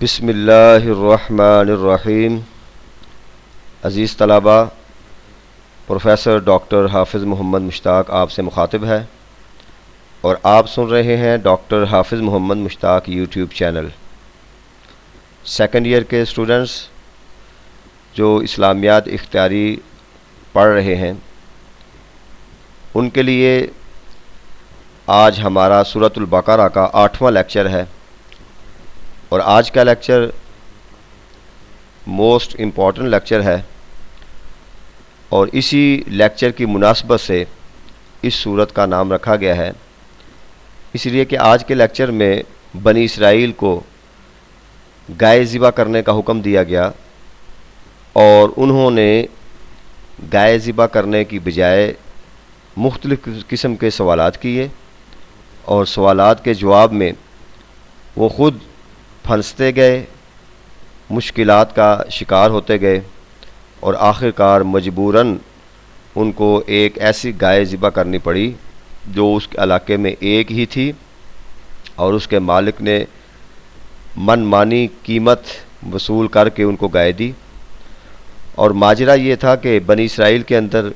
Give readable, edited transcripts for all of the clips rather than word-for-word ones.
بسم اللہ الرحمن الرحیم۔ عزیز طلباء، پروفیسر ڈاکٹر حافظ محمد مشتاق آپ سے مخاطب ہے اور آپ سن رہے ہیں ڈاکٹر حافظ محمد مشتاق یوٹیوب چینل۔ سیکنڈ ایئر کے اسٹوڈنٹس جو اسلامیات اختیاری پڑھ رہے ہیں ان کے لیے آج ہمارا سورۃ البقرہ کا 8واں لیکچر ہے، اور آج کا لیکچر موسٹ امپورٹنٹ لیکچر ہے، اور اسی لیکچر کی مناسبت سے اس سورت کا نام رکھا گیا ہے، اس لیے کہ آج کے لیکچر میں بنی اسرائیل کو گائے ذبح کرنے کا حکم دیا گیا، اور انہوں نے گائے ذبح کرنے کی بجائے مختلف قسم کے سوالات کیے، اور سوالات کے جواب میں وہ خود پھنستے گئے، مشکلات کا شکار ہوتے گئے، اور آخرکار مجبوراً ان کو ایک ایسی گائے ذبح کرنی پڑی جو اس علاقے میں ایک ہی تھی، اور اس کے مالک نے من مانی قیمت وصول کر کے ان کو گائے دی۔ اور ماجرا یہ تھا کہ بنی اسرائیل کے اندر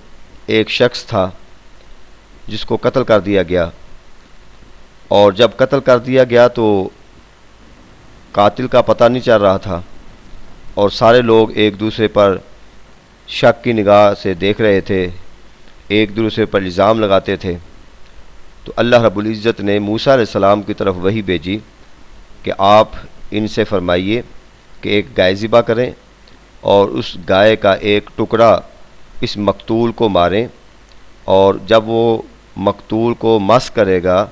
ایک شخص تھا جس کو قتل کر دیا گیا، اور جب قتل کر دیا گیا تو قاتل کا پتہ نہیں چل رہا تھا، اور سارے لوگ ایک دوسرے پر شک کی نگاہ سے دیکھ رہے تھے، ایک دوسرے پر الزام لگاتے تھے۔ تو اللہ رب العزت نے موسیٰ علیہ السلام کی طرف وحی بھیجی کہ آپ ان سے فرمائیے کہ ایک گائے ذبح کریں، اور اس گائے کا ایک ٹکڑا اس مقتول کو ماریں، اور جب وہ مقتول کو مس کرے گا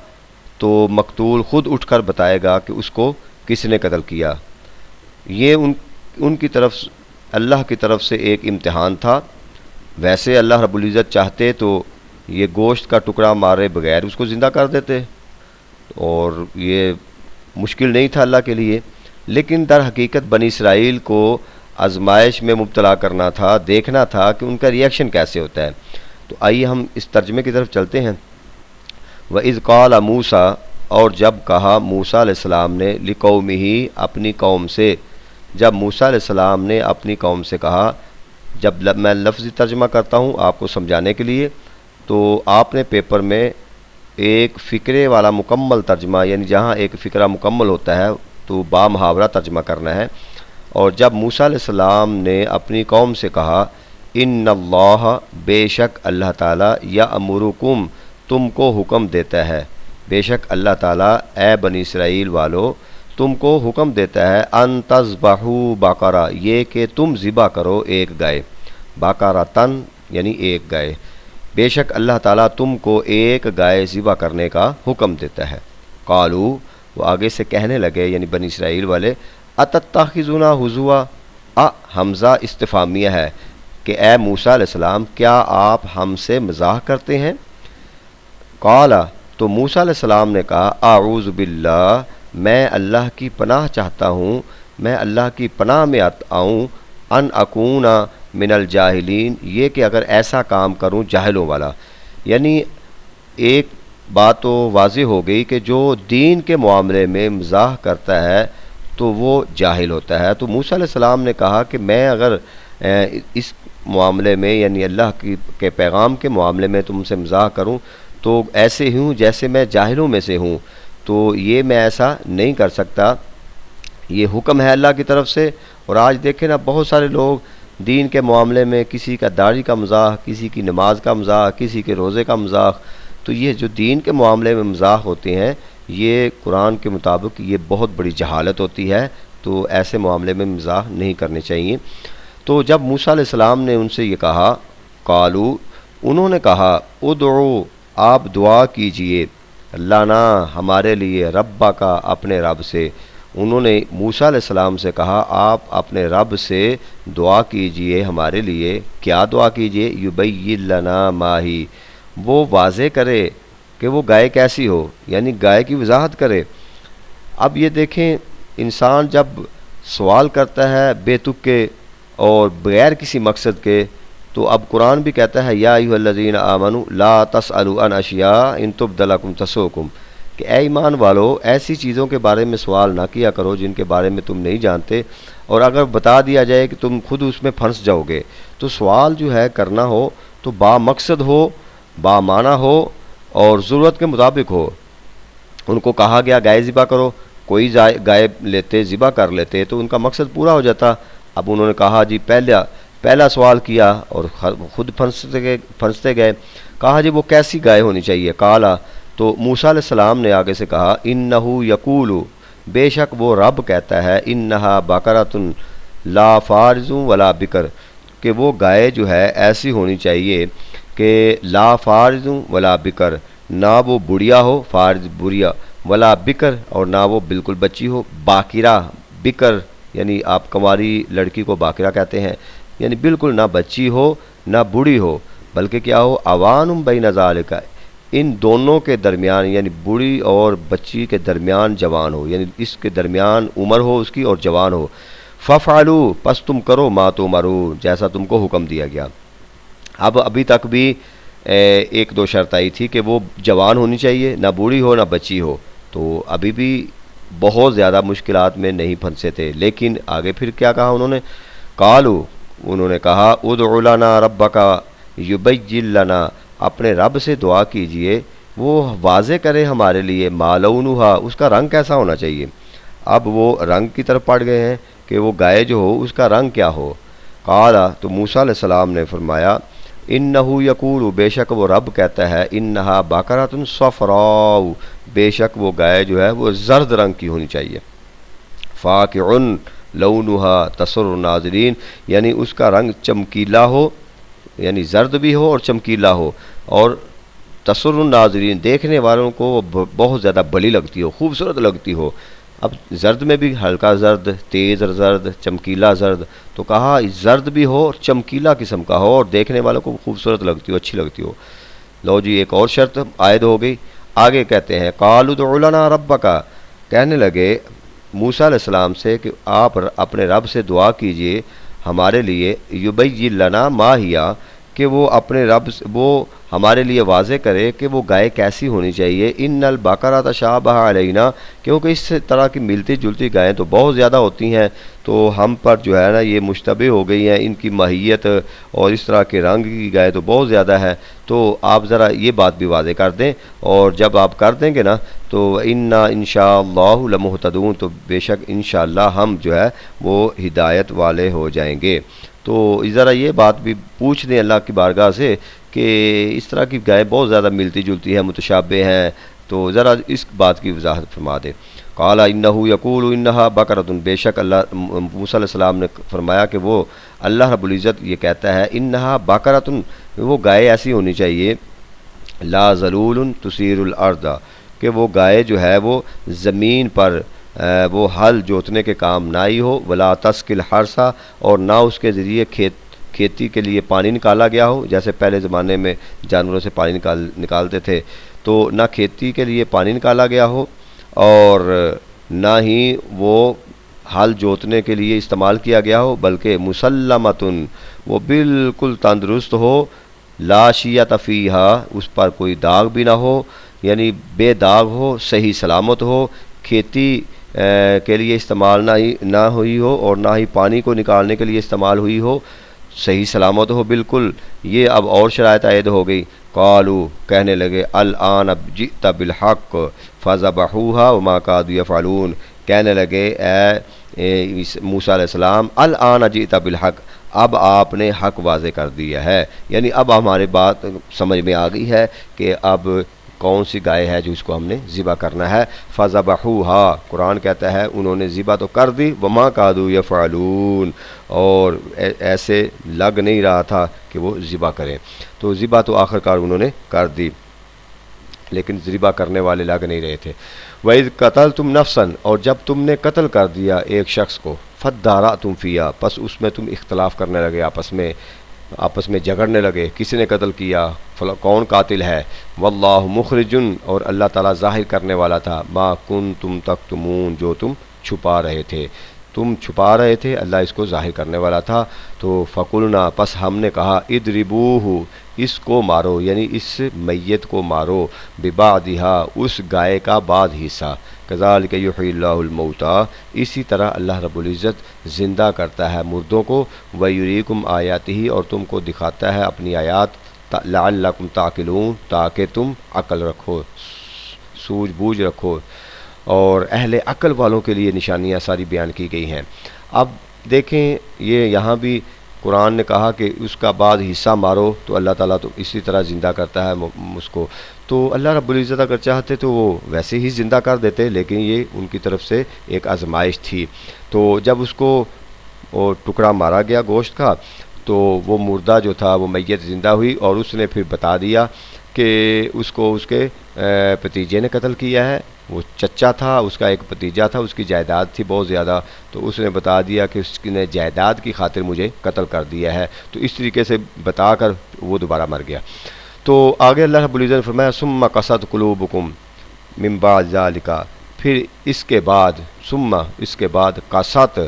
تو مقتول خود اٹھ کر بتائے گا کہ اس کو کس نے قتل کیا۔ یہ ان کی طرف اللہ کی طرف سے ایک امتحان تھا۔ ویسے اللہ رب العزت چاہتے تو یہ گوشت کا ٹکڑا مارے بغیر اس کو زندہ کر دیتے، اور یہ مشکل نہیں تھا اللہ کے لیے، لیکن در حقیقت بنی اسرائیل کو آزمائش میں مبتلا کرنا تھا، دیکھنا تھا کہ ان کا ریئیکشن کیسے ہوتا ہے۔ تو آئیے ہم اس ترجمے کی طرف چلتے ہیں۔ وَإِذْ قَالَ مُوسَىٰ، اور جب کہا موسیٰ علیہ السلام نے لِقَوْمِهِ، اپنی قوم سے، جب موسیٰ علیہ السلام نے اپنی قوم سے کہا، جب میں لفظی ترجمہ کرتا ہوں آپ کو سمجھانے کے لیے، تو آپ نے پیپر میں ایک فقرے والا مکمل ترجمہ، یعنی جہاں ایک فقرہ مکمل ہوتا ہے تو با محاورہ ترجمہ کرنا ہے۔ اور جب موسیٰ علیہ السلام نے اپنی قوم سے کہا ان اللہ، بے شک اللہ تعالیٰ، یأمرکم، تم کو حکم دیتا ہے، بے شک اللہ تعالیٰ اے بنی اسرائیل والو تم کو حکم دیتا ہے، ان تذبحوا بقرہ، یہ کہ تم ذبح کرو ایک گائے، بقرۃن یعنی ایک گائے، بے شک اللہ تعالیٰ تم کو ایک گائے ذبح کرنے کا حکم دیتا ہے۔ قالوا، وہ آگے سے کہنے لگے یعنی بنی اسرائیل والے، اتتخذنا ہزوا، حمزہ استفہامیہ ہے کہ اے موسیٰ علیہ السلام کیا آپ ہم سے مزاح کرتے ہیں؟ قال، تو موسیٰ علیہ السلام نے کہا اعوذ باللہ، میں اللہ کی پناہ چاہتا ہوں، میں اللہ کی پناہ میں آؤں، ان اکون من الجاہلین، یہ کہ اگر ایسا کام کروں جاہلوں والا۔ یعنی ایک بات تو واضح ہو گئی کہ جو دین کے معاملے میں مزاح کرتا ہے تو وہ جاہل ہوتا ہے۔ تو موسیٰ علیہ السلام نے کہا کہ میں اگر اس معاملے میں یعنی اللہ کے پیغام کے معاملے میں تم سے مزاح کروں تو ایسے ہی ہوں جیسے میں جاہلوں میں سے ہوں، تو یہ میں ایسا نہیں کر سکتا، یہ حکم ہے اللہ کی طرف سے۔ اور آج دیکھیں نا بہت سارے لوگ دین کے معاملے میں کسی کا داڑھی کا مزاح، کسی کی نماز کا مزاح، کسی کے روزے کا مزاح، تو یہ جو دین کے معاملے میں مزاح ہوتے ہیں یہ قرآن کے مطابق یہ بہت بڑی جہالت ہوتی ہے، تو ایسے معاملے میں مزاح نہیں کرنے چاہیے۔ تو جب موسیٰ علیہ السلام نے ان سے یہ کہا، قالو، انہوں نے کہا ادعو، آپ دعا کیجئے، لنا، ہمارے لیے، ربا کا، اپنے رب سے۔ انہوں نے موسیٰ علیہ السلام سے کہا آپ اپنے رب سے دعا کیجئے ہمارے لیے۔ کیا دعا کیجئے؟ یبین لنا ما ہی، وہ واضح کرے کہ وہ گائے کیسی ہو، یعنی گائے کی وضاحت کرے۔ اب یہ دیکھیں انسان جب سوال کرتا ہے بے تکے اور بغیر کسی مقصد کے، تو اب قرآن بھی کہتا ہے یا ایھا الذین آمنوا لا تسألوا عن اشیاء ان تبد لکم تسؤکم، کہ اے ایمان والو ایسی چیزوں کے بارے میں سوال نہ کیا کرو جن کے بارے میں تم نہیں جانتے، اور اگر بتا دیا جائے کہ تم خود اس میں پھنس جاؤ گے، تو سوال جو ہے کرنا ہو تو با مقصد ہو، با معنی ہو اور ضرورت کے مطابق ہو۔ ان کو کہا گیا گائے ذبح کرو، کوئی گائے لیتے ذبح کر لیتے تو ان کا مقصد پورا ہو جاتا۔ اب انہوں نے کہا جی پہلا سوال کیا اور خود پھنستے گئے۔ کہا جی وہ کیسی گائے ہونی چاہیے؟ کالا، تو موسیٰ علیہ السلام نے آگے سے کہا انہو یقول، بے شک وہ رب کہتا ہے، انہا بقرۃ لا فارض ولا بکر، کہ وہ گائے جو ہے ایسی ہونی چاہیے کہ لا فارض ولا بکر، نہ وہ بڑھیا ہو، فارض بڑھیا، ولا بکر اور نہ وہ بالکل بچی ہو، باقرہ، بکر یعنی آپ کنواری لڑکی کو باقرہ کہتے ہیں، یعنی بالکل نہ بچی ہو نہ بوڑھی ہو، بلکہ کیا ہو، اوان بین ذالک، ان دونوں کے درمیان یعنی بوڑھی اور بچی کے درمیان جوان ہو، یعنی اس کے درمیان عمر ہو اس کی اور جوان ہو۔ ففعلوا، پس تم کرو ما تؤمرون، جیسا تم کو حکم دیا گیا۔ اب ابھی تک بھی ایک دو شرط آئی تھی کہ وہ جوان ہونی چاہیے، نہ بوڑھی ہو نہ بچی ہو، تو ابھی بھی بہت زیادہ مشکلات میں نہیں پھنسے تھے۔ لیکن آگے پھر کیا کہا انہوں نے؟ قالوا، انہوں نے کہا ادع لنا ربک یبین لنا، اپنے رب سے دعا کیجئے وہ واضح کرے ہمارے لیے، ما لونھا، اس کا رنگ کیسا ہونا چاہیے۔ اب وہ رنگ کی طرف پڑ گئے ہیں کہ وہ گائے جو ہو اس کا رنگ کیا ہو۔ قال، تو موسیٰ علیہ السلام نے فرمایا انہو یقول، بے شک وہ رب کہتا ہے، انہا بقرۃ صفراء، بے شک وہ گائے جو ہے وہ زرد رنگ کی ہونی چاہیے، فاقع لونھا تسر الناظرین، یعنی اس کا رنگ چمکیلا ہو، یعنی زرد بھی ہو اور چمکیلا ہو، اور تسر الناظرین، دیکھنے والوں کو وہ بہت زیادہ بلی لگتی ہو، خوبصورت لگتی ہو۔ اب زرد میں بھی ہلکا زرد، تیز زرد، چمکیلا زرد، تو کہا زرد بھی ہو اور چمکیلا قسم کا ہو اور دیکھنے والوں کو خوبصورت لگتی ہو، اچھی لگتی ہو۔ لو جی ایک اور شرط عائد ہو گئی۔ آگے کہتے ہیں قالوا ادع لنا ربک، کہنے لگے موسیٰ علیہ السلام سے کہ آپ اپنے رب سے دعا کیجئے ہمارے لیے، یبین لنا ما ہیا، کہ وہ اپنے رب وہ ہمارے لیے واضح کرے کہ وہ گائے کیسی ہونی چاہیے۔ ان البقرۃ تشابہ علینا، کیونکہ اس طرح کی ملتی جلتی گائیں تو بہت زیادہ ہوتی ہیں، تو ہم پر جو ہے نا یہ مشتبہ ہو گئی ہیں، ان کی ماہیت اور اس طرح کے رنگ کی گائے تو بہت زیادہ ہے، تو آپ ذرا یہ بات بھی واضح کر دیں، اور جب آپ کر دیں گے نا تو انا انشاءاللہ لمہتدون، تو بے شک انشاءاللہ ہم جو ہے وہ ہدایت والے ہو جائیں گے۔ تو ذرا یہ بات بھی پوچھ دیں اللہ کی بارگاہ سے کہ اس طرح کی گائے بہت زیادہ ملتی جلتی ہیں، متشابہ ہیں، تو ذرا اس بات کی وضاحت فرما دے۔ قال انہو یقول انہا بقرۃ، بے شک اللہ موسیٰ علیہ السلام نے فرمایا کہ وہ اللہ رب العزت یہ کہتا ہے، انہا بقرۃ، وہ گائے ایسی ہونی چاہیے، لا ذلول تثیر الارض، کہ وہ گائے جو ہے وہ زمین پر وہ ہل جوتنے کے کام نہ ہی ہو، ولا تسقی الحرث، اور نہ اس کے ذریعے کھیتی کے لیے پانی نکالا گیا ہو، جیسے پہلے زمانے میں جانوروں سے پانی نکالتے تھے، تو نہ کھیتی کے لیے پانی نکالا گیا ہو اور نہ ہی وہ ہل جوتنے کے لیے استعمال کیا گیا ہو، بلکہ مسلمتن، وہ بالکل تندرست ہو، لا شیۃ فیہا، اس پر کوئی داغ بھی نہ ہو، یعنی بے داغ ہو، صحیح سلامت ہو، کھیتی کے لیے استعمال نہ ہوئی ہو اور نہ ہی پانی کو نکالنے کے لیے استعمال ہوئی ہو، صحیح سلامت ہو بالکل۔ یہ اب اور شرائط عائد ہو گئی۔ قالوا، کہنے لگے الآن اب جئت بالحق فذبحوها وما كادوا يفعلون، کہنے لگے اے موسیٰ علیہ السلام الآن جئت بالحق، اب آپ نے حق واضح کر دیا ہے، یعنی اب ہمارے بات سمجھ میں آ گئی ہے کہ اب کون سی گائے ہے جو اس کو ہم نے ذبح کرنا ہے۔ فذبحوها، قرآن کہتا ہے انہوں نے ذبح تو کر دی، وما كادوا يفعلون، اور ایسے لگ نہیں رہا تھا کہ وہ ذبح کریں، تو ذبح تو آخر کار انہوں نے کر دی، لیکن ذبح کرنے والے لگ نہیں رہے تھے۔ وَإِذْ قَتَلْتُمْ نَفْسًا، اور جب تم نے قتل کر دیا ایک شخص کو، فَادَّارَأْتُمْ فِيهَا، پس اس میں تم اختلاف کرنے لگے، آپس میں جھگڑنے لگے، کسی نے قتل کیا، کون قاتل ہے، واللہ مخرج، اور اللہ تعالیٰ ظاہر کرنے والا تھا، ما کنتم تکتمون، جو تم چھپا رہے تھے۔ تم چھپا رہے تھے، اللہ اس کو ظاہر کرنے والا تھا۔ تو فقلنا، پس ہم نے کہا، اضربوہ، اس کو مارو، یعنی اس میت کو مارو، ببعضھا، اس گائے کا بعض حصہ، کذالک یحیی اللہ الموتیٰ، اسی طرح اللہ رب العزت زندہ کرتا ہے مردوں کو، ویریکم آیاتہ، اور تم کو دکھاتا ہے اپنی آیات، لعلکم تعقلون، تاکہ تم عقل رکھو، سوجھ بوجھ رکھو، اور اہل عقل والوں کے لیے نشانیاں ساری بیان کی گئی ہیں۔ اب دیکھیں یہ یہاں بھی قرآن نے کہا کہ اس کا بعض حصہ مارو، تو اللہ تعالیٰ تو اسی طرح زندہ کرتا ہے اس کو، تو اللہ رب العزت اگر چاہتے تو وہ ویسے ہی زندہ کر دیتے، لیکن یہ ان کی طرف سے ایک آزمائش تھی۔ تو جب اس کو وہ ٹکڑا مارا گیا گوشت کا، تو وہ مردہ جو تھا وہ میت زندہ ہوئی، اور اس نے پھر بتا دیا کہ اس کو اس کے بھتیجے نے قتل کیا ہے۔ وہ چچا تھا، اس کا ایک بھتیجا تھا، اس کی جائیداد تھی بہت زیادہ، تو اس نے بتا دیا کہ اس نے جائیداد کی خاطر مجھے قتل کر دیا ہے، تو اس طریقے سے بتا کر وہ دوبارہ مر گیا۔ تو آگے اللہ رب العزت نے فرمایا ثم قست قلوبکم من بعد ذالک، پھر اس کے بعد قست،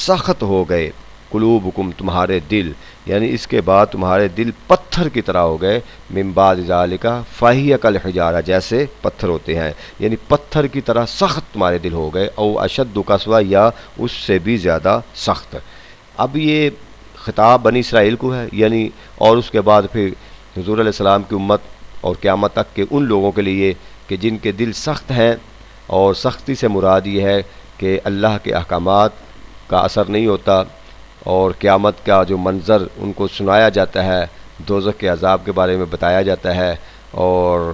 سخت ہو گئے، قلوبکم، تمہارے دل، یعنی اس کے بعد تمہارے دل پتھر کی طرح ہو گئے، من بعد ذالک فہی کالحجارہ، جیسے پتھر ہوتے ہیں، یعنی پتھر کی طرح سخت تمہارے دل ہو گئے، او اشد قسوہ، یا اس سے بھی زیادہ سخت۔ اب یہ خطاب بنی اسرائیل کو ہے، یعنی اور اس کے بعد پھر حضور علیہ السلام کی امت اور قیامت تک کے ان لوگوں کے لیے کہ جن کے دل سخت ہیں، اور سختی سے مراد یہ ہے کہ اللہ کے احکامات کا اثر نہیں ہوتا، اور قیامت کا جو منظر ان کو سنایا جاتا ہے، دوزخ کے عذاب کے بارے میں بتایا جاتا ہے، اور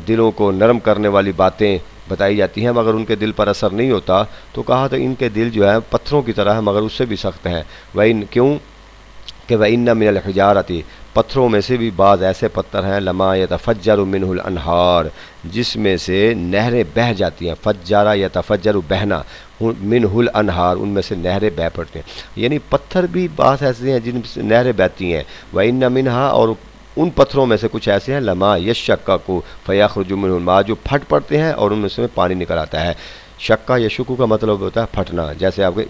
دلوں کو نرم کرنے والی باتیں بتائی جاتی ہیں، مگر ان کے دل پر اثر نہیں ہوتا، تو کہا تو ان کے دل جو ہے پتھروں کی طرح ہے، مگر اس سے بھی سخت ہیں۔ کیوں کہ وَإِنَّ مِنَ الْحِجَارَةِ، پتھروں میں سے بھی بعض ایسے پتھر ہیں، لَمَا يَتَفَجَّرُ مِنْهُ الْأَنْهَارُ، جس میں سے نہریں بہہ جاتی ہیں، فجارہ یتفجر، بہنا، منہ الانہار، ان میں سے نہریں بہہ پڑتے ہیں، یعنی پتھر بھی بعض ایسے ہیں جن سے نہریں بہتی ہیں، وَإِنَّ مِنْهَا، اور ان پتھروں میں سے کچھ ایسے ہیں، لما یشقق فیخرج منہ الماء، جو پھٹ پڑتے ہیں اور ان میں سے پانی نکل آتا ہے۔ شقہ یا شکو کا مطلب ہوتا ہے پھٹنا، جیسے آپ کے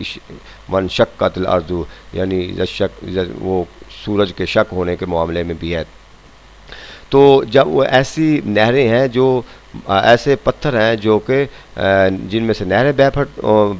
وانشقت الارض، یعنی وہ سورج کے شق ہونے کے معاملے میں بھی ہے۔ تو جب وہ ایسی نہریں ہیں، جو ایسے پتھر ہیں جو کہ جن میں سے نہریں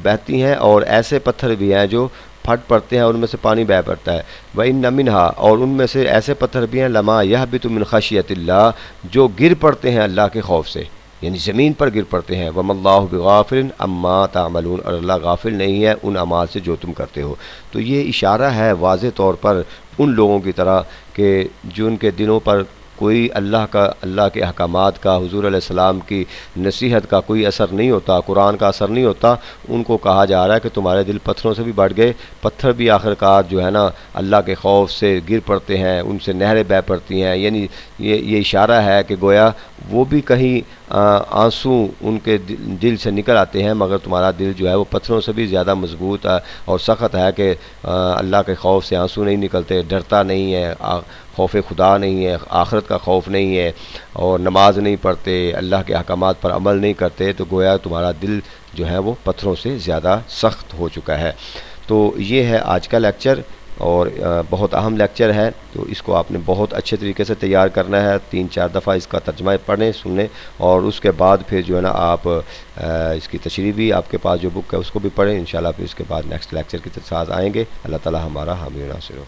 بہتی ہیں، اور ایسے پتھر بھی ہیں جو پھٹ پڑتے ہیں اور ان میں سے پانی بہہ پڑتا ہے۔ وَإِنَّ مِنْهَا، اور ان میں سے ایسے پتھر بھی ہیں، لَمَا يَهْبِطُ مِنْ خَشْيَةِ اللَّهِ، جو گر پڑتے ہیں اللہ کے خوف سے، یعنی زمین پر گر پڑتے ہیں۔ وَمَا اللَّهُ بِغَافِلٍ عَمَّا تَعْمَلُونَ، اور اللہ غافل نہیں ہے ان اعمال سے جو تم کرتے ہو۔ تو یہ اشارہ ہے واضح طور پر ان لوگوں کی طرح کہ جن کے دلوں پر کوئی اللہ کے احکامات کا، حضور علیہ السلام کی نصیحت کا کوئی اثر نہیں ہوتا، قرآن کا اثر نہیں ہوتا، ان کو کہا جا رہا ہے کہ تمہارے دل پتھروں سے بھی بڑھ گئے، پتھر بھی آخرکار جو ہے نا اللہ کے خوف سے گر پڑتے ہیں، ان سے نہریں بہہ پڑتی ہیں، یعنی یہ اشارہ ہے کہ گویا وہ بھی کہیں آنسو ان کے دل سے نکل آتے ہیں، مگر تمہارا دل جو ہے وہ پتھروں سے بھی زیادہ مضبوط ہے اور سخت ہے، کہ اللہ کے خوف سے آنسو نہیں نکلتے، ڈرتا نہیں ہے، خوف خدا نہیں ہے، آخرت کا خوف نہیں ہے، اور نماز نہیں پڑھتے، اللہ کے احکامات پر عمل نہیں کرتے، تو گویا تمہارا دل جو ہے وہ پتھروں سے زیادہ سخت ہو چکا ہے۔ تو یہ ہے آج کا لیکچر، اور بہت اہم لیکچر ہے، تو اس کو آپ نے بہت اچھے طریقے سے تیار کرنا ہے، 3-4 دفعہ اس کا ترجمہ پڑھیں سنیں، اور اس کے بعد پھر جو ہے نا آپ اس کی تشریح بھی، آپ کے پاس جو بک ہے اس کو بھی پڑھیں، انشاءاللہ پھر اس کے بعد نیکسٹ لیکچر کے ساتھ آئیں گے۔ اللہ تعالی ہمارا حامی و ناصر ہو۔